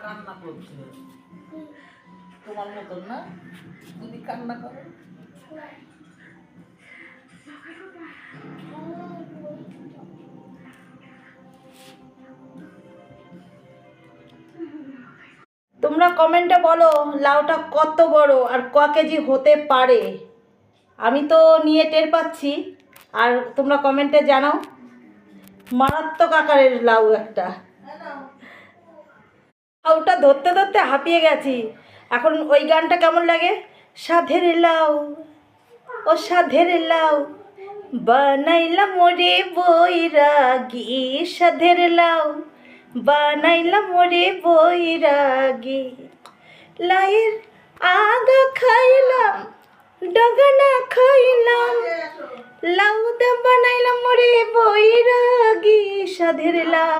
কান্না করছে তোমার মতন না, যদি কান্না করে। তোমরা কমেন্টে বলো লাউটা কত বড় আর ক কেজি হতে পারে। আমি তো নিয়ে টের পাচ্ছি, আর তোমরা কমেন্টে জানাও। মারাত্মক আকারের লাউ একটা। লাউটা ধরতে ধরতে হাঁপিয়ে গেছি। এখন ওই গানটা কেমন লাগে? সাধের লাউ, ও সাধের লাউ, বানাইলাম ওরে বৈরাগী। সাধের লাউ, বানাইলাম ওরে বৈরাগী। লাইয়ের আগা খাইলাম, ডগানা খাইলাম, লাউ দা বানাইলাম ওরে বৈরাগী। সাধের লাউ।